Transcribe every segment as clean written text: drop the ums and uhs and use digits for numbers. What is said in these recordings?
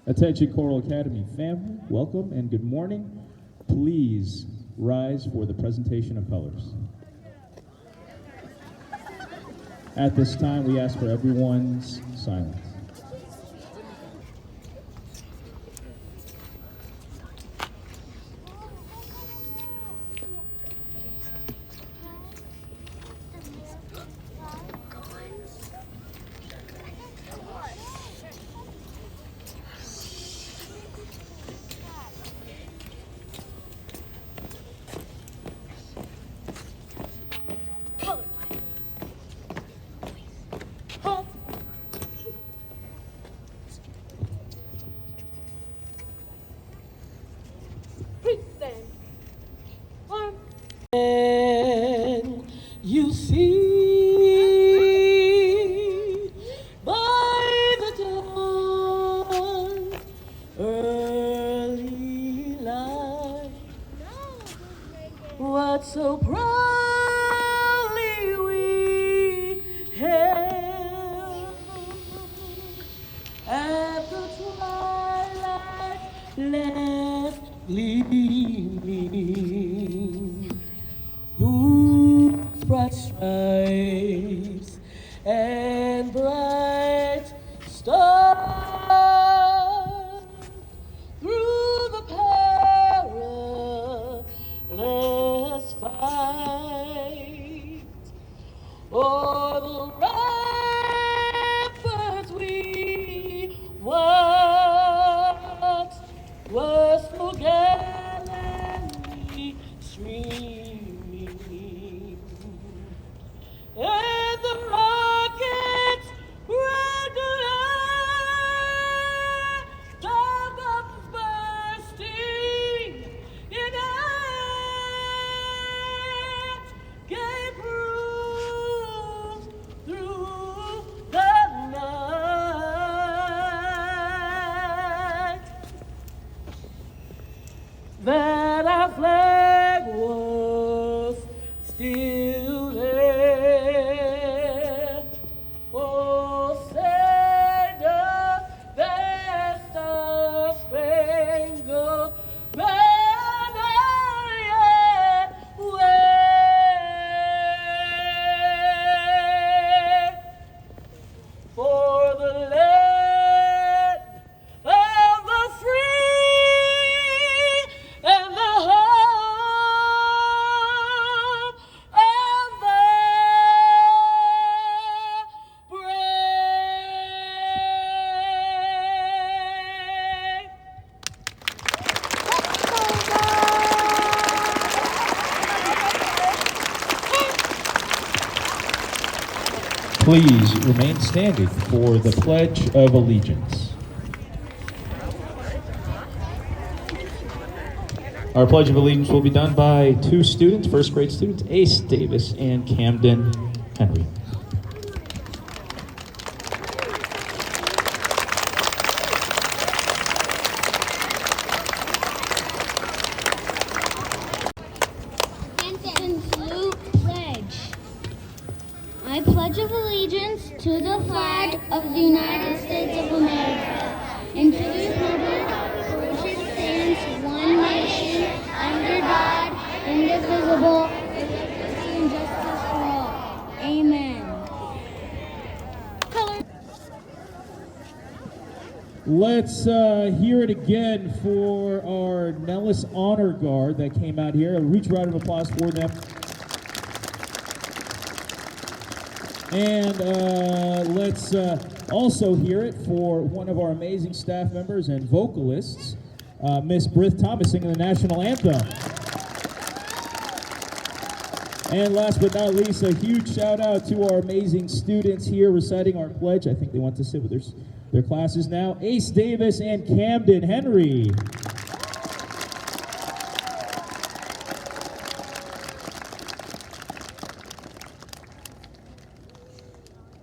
Attention Choral Academy family, welcome and good morning. Please rise for the presentation of colors. At this time, we ask for everyone's silence. You see, by the dawn's early light, what so proudly we hailed at the twilight last gleaming, bright stripes and bright stars through the perilous fight, o'er the ramparts we watched were so gallantly streaming, and the rockets red glare, the bombs bursting in air, gave proof through the night that our flag was still there. Oh, say does that star-spangled banner yet wave for the land of the free and the home of the Please remain standing for the Pledge of Allegiance. Our Pledge of Allegiance will be done by two students, first grade students, Ace Davis and Camden Henry. And salute pledge. I pledge of allegiance to the flag of the United States of America and to the republic for which it stands, one nation, under God, indivisible, with liberty and justice for all. Amen. Let's hear it again for our Nellis Honor Guard that came out here. A huge round of applause for them. And let's also hear it for one of our amazing staff members and vocalists, Miss Berith Thomas, singing the national anthem. And last but not least, a huge shout out to our amazing students here reciting our pledge. I think they want to sit with their classes now. Ace Davis and Camden Henry.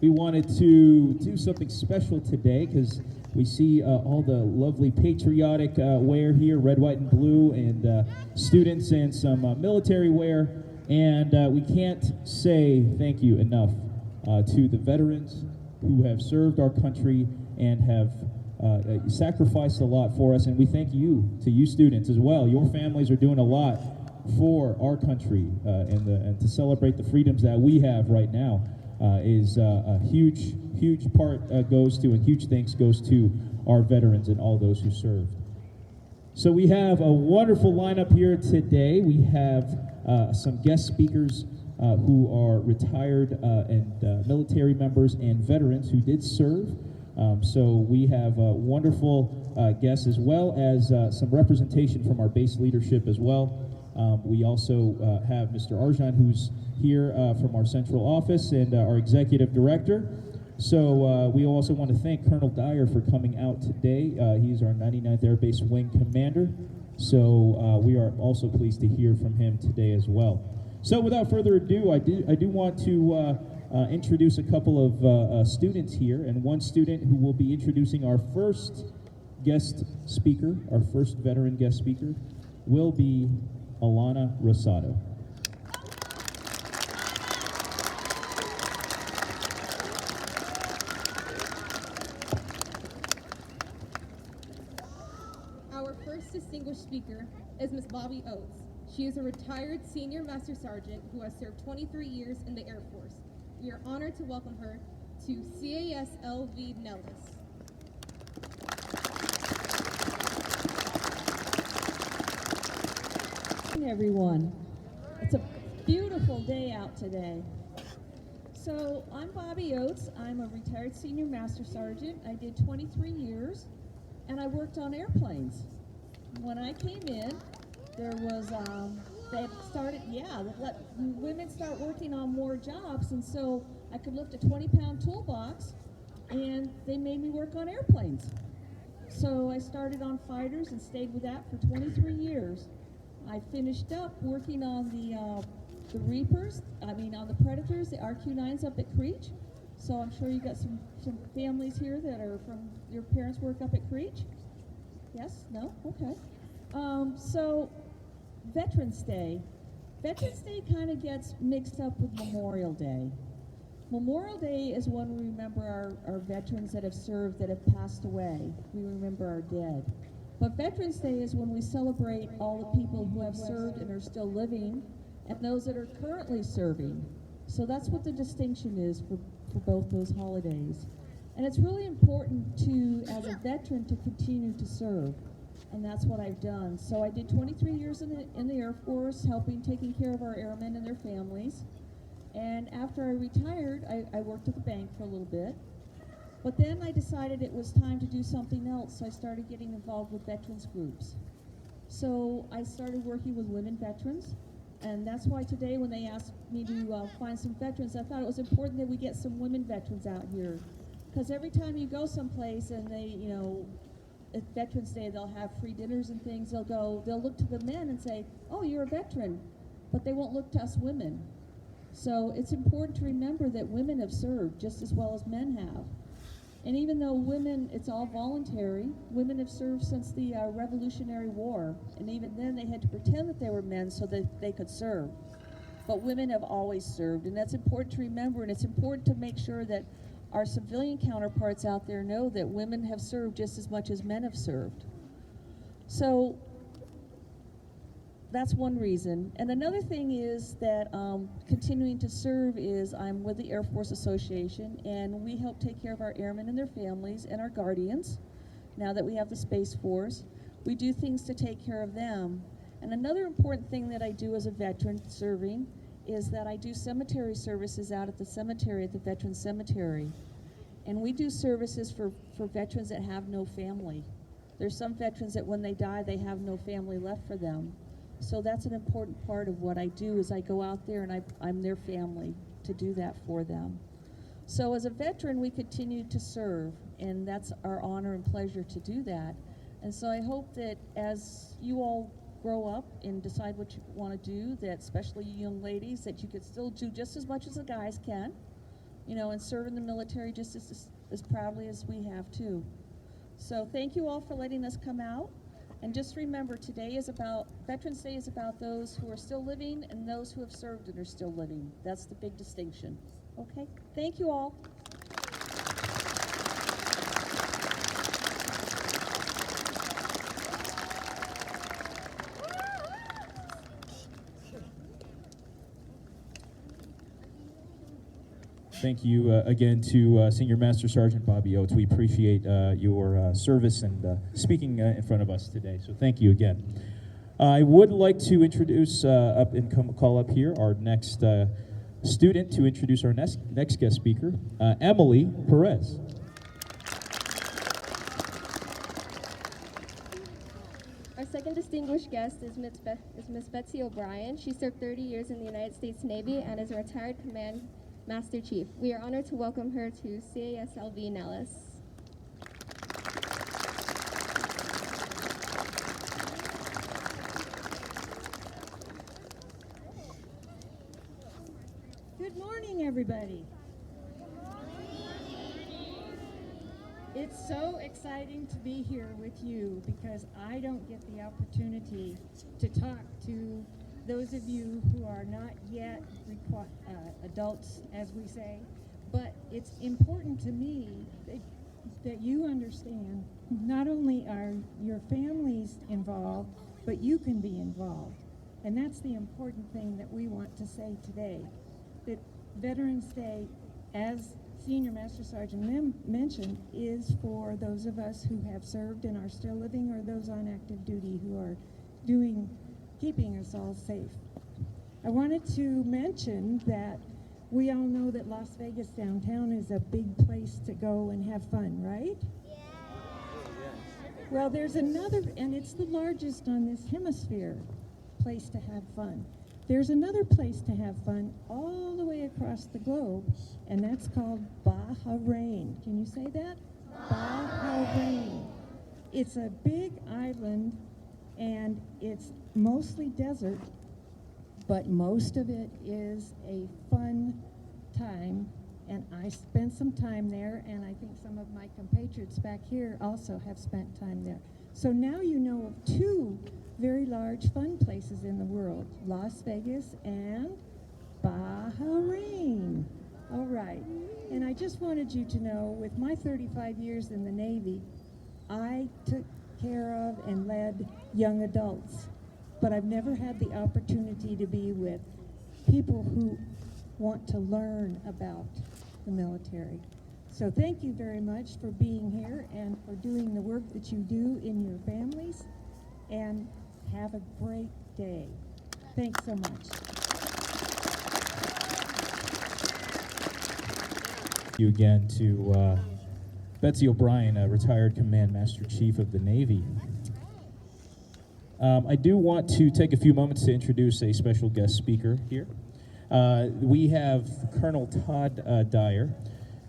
We wanted to do something special today because we see all the lovely patriotic wear here, red, white, and blue, and students in some military wear. And we can't say thank you enough to the veterans who have served our country and have sacrificed a lot for us, and we thank you, to you students as well. Your families are doing a lot for our country, and to celebrate the freedoms that we have right now is a huge part goes to, and huge thanks goes to our veterans and all those who served. So we have a wonderful lineup here today. We have some guest speakers who are retired and military members and veterans who did serve. So we have wonderful guests, as well as some representation from our base leadership as well. We also have Mr. Arjan, who's here from our central office, and our executive director. So we also want to thank Colonel Dyer for coming out today. He's our 99th Air Base Wing Commander. So we are also pleased to hear from him today as well. So without further ado, I do want to introduce a couple of students here, and one student who will be introducing our first guest speaker, our first veteran guest speaker, will be Alana Rosado. Our first distinguished speaker is Ms. Bobi Oates. She is a retired senior master sergeant who has served 23 years in the Air Force. We are honored to welcome her to CASLV Nellis. Everyone, it's a beautiful day out today. So I'm Bobi Oates. I'm a retired senior master sergeant. I did 23 years, and I worked on airplanes. When I came in, there was they started, they let women start working on more jobs, and so I could lift a 20-pound toolbox, and they made me work on airplanes. So I started on fighters and stayed with that for 23 years. I finished up working on the Reapers, on the Predators, the RQ-9s up at Creech. So I'm sure you got some families here that are from your parents work up at Creech. Yes? No? Okay. So Veterans Day. Veterans Day kind of gets mixed up with Memorial Day. Memorial Day is when we remember our veterans that have served, that have passed away. We remember our dead. But Veterans Day is when we celebrate all the people who have served and are still living, and those that are currently serving. So that's what the distinction is for both those holidays. And it's really important to, as a veteran, to continue to serve. And that's what I've done. So I did 23 years in the Air Force, taking care of our airmen and their families. And after I retired, I worked at the bank for a little bit. But then I decided it was time to do something else, so I started getting involved with veterans groups. So I started working with women veterans, and that's why today when they asked me to find some veterans, I thought it was important that we get some women veterans out here. Because every time you go someplace and they, at Veterans Day, they'll have free dinners and things, they'll look to the men and say, oh, you're a veteran, but they won't look to us women. So it's important to remember that women have served just as well as men have. And even though women, it's all voluntary, women have served since the Revolutionary War. And even then they had to pretend that they were men so that they could serve. But women have always served, and that's important to remember, and it's important to make sure that our civilian counterparts out there know that women have served just as much as men have served. So that's one reason. And another thing is that continuing to serve is I'm with the Air Force Association, and we help take care of our airmen and their families and our guardians. Now that we have the Space Force, we do things to take care of them. And another important thing that I do as a veteran serving is that I do cemetery services out at the cemetery, at the Veterans Cemetery. And we do services for veterans that have no family. There's some veterans that when they die, they have no family left for them. So that's an important part of what I do, is I go out there and I'm their family to do that for them. So as a veteran, we continue to serve, and that's our honor and pleasure to do that. And so I hope that as you all grow up and decide what you want to do, that especially you young ladies, that you could still do just as much as the guys can, and serve in the military just as proudly as we have too. So thank you all for letting us come out. And just remember, Veterans Day is about those who are still living and those who have served and are still living. That's the big distinction. Okay? Thank you all. Thank you again to Senior Master Sergeant Bobi Oates. We appreciate your service and speaking in front of us today. So thank you again. I would like to introduce call up here our next student to introduce our next guest speaker, Emily Perez. Our second distinguished guest is Miss Betsy O'Brien. She served 30 years in the United States Navy and is a retired Command Master Chief. We are honored to welcome her to CASLV Nellis. Good morning, everybody. It's so exciting to be here with you because I don't get the opportunity to talk to those of you who are not yet adults, as we say, but it's important to me that you understand not only are your families involved, but you can be involved. And that's the important thing that we want to say today, that Veterans Day, as Senior Master Sergeant mentioned, is for those of us who have served and are still living, or those on active duty who are keeping us all safe. I wanted to mention that we all know that Las Vegas downtown is a big place to go and have fun, right? Yeah. Well, there's another, and it's the largest on this hemisphere, place to have fun. There's another place to have fun all the way across the globe, and that's called Bahrain. Can you say that? Bahrain. It's a big island, and it's mostly desert, but most of it is a fun time, and I spent some time there, and I think some of my compatriots back here also have spent time there. So now you know of two very large fun places in the world, Las Vegas and Bahrain. All right, and I just wanted you to know, with my 35 years in the Navy, I took care of and led young adults, but I've never had the opportunity to be with people who want to learn about the military. So thank you very much for being here and for doing the work that you do in your families, and have a great day. Thanks so much. Thank you again to Betsy O'Brien, a retired Command Master Chief of the Navy. I do want to take a few moments to introduce a special guest speaker here. We have Colonel Todd Dyer.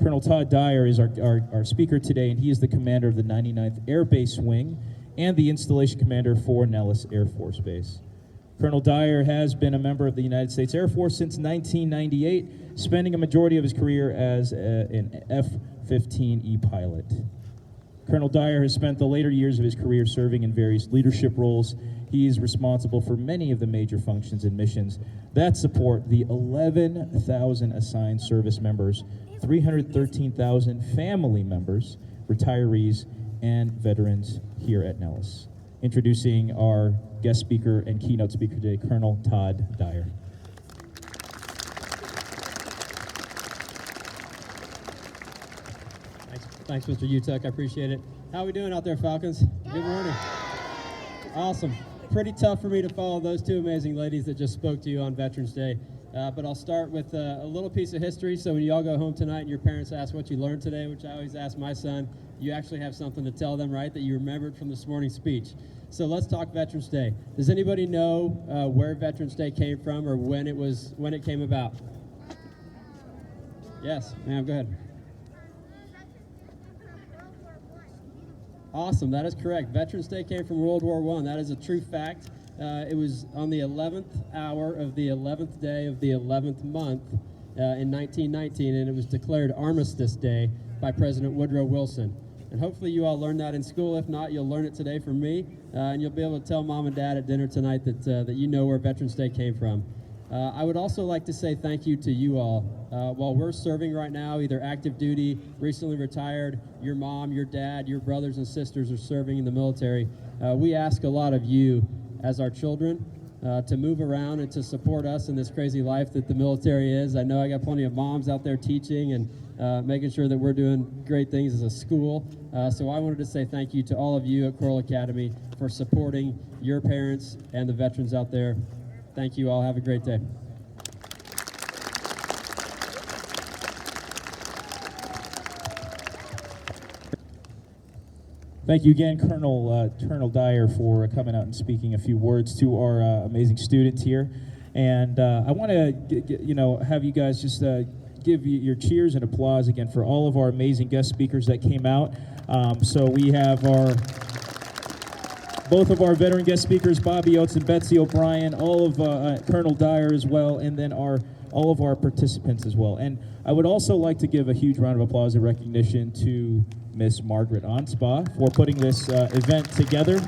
Colonel Todd Dyer is our speaker today, and he is the commander of the 99th Air Base Wing and the installation commander for Nellis Air Force Base. Colonel Dyer has been a member of the United States Air Force since 1998, spending a majority of his career as an F-15E pilot. Colonel Dyer has spent the later years of his career serving in various leadership roles. He is responsible for many of the major functions and missions that support the 11,000 assigned service members, 313,000 family members, retirees, and veterans here at Nellis. Introducing our guest speaker and keynote speaker today, Colonel Todd Dyer. Thanks, Mr. Utuck. I appreciate it. How are we doing out there, Falcons? Good morning. Awesome. Pretty tough for me to follow those two amazing ladies that just spoke to you on Veterans Day. But I'll start with a little piece of history. So when you all go home tonight and your parents ask what you learned today, which I always ask my son, you actually have something to tell them, right, that you remembered from this morning's speech. So let's talk Veterans Day. Does anybody know where Veterans Day came from, or when it came about? Yes, ma'am, go ahead. Awesome, that is correct. Veterans Day came from World War I. That is a true fact. It was on the 11th hour of the 11th day of the 11th month in 1919, and it was declared Armistice Day by President Woodrow Wilson. And hopefully you all learned that in school. If not, you'll learn it today from me, and you'll be able to tell mom and dad at dinner tonight that you know where Veterans Day came from. I would also like to say thank you to you all. While we're serving right now, either active duty, recently retired, your mom, your dad, your brothers and sisters are serving in the military, we ask a lot of you as our children to move around and to support us in this crazy life that the military is. I know I got plenty of moms out there teaching and making sure that we're doing great things as a school. So I wanted to say thank you to all of you at Coral Academy for supporting your parents and the veterans out there. Thank you all. Have a great day. Thank you again, Colonel Dyer, for coming out and speaking a few words to our amazing students here. And I want to, have you guys just give your cheers and applause again for all of our amazing guest speakers that came out. So we have both of our veteran guest speakers, Bobi Oates and Betsy O'Brien, all of Colonel Dyer as well, and then all of our participants as well. And I would also like to give a huge round of applause and recognition to Miss Margaret Onspa for putting this event together.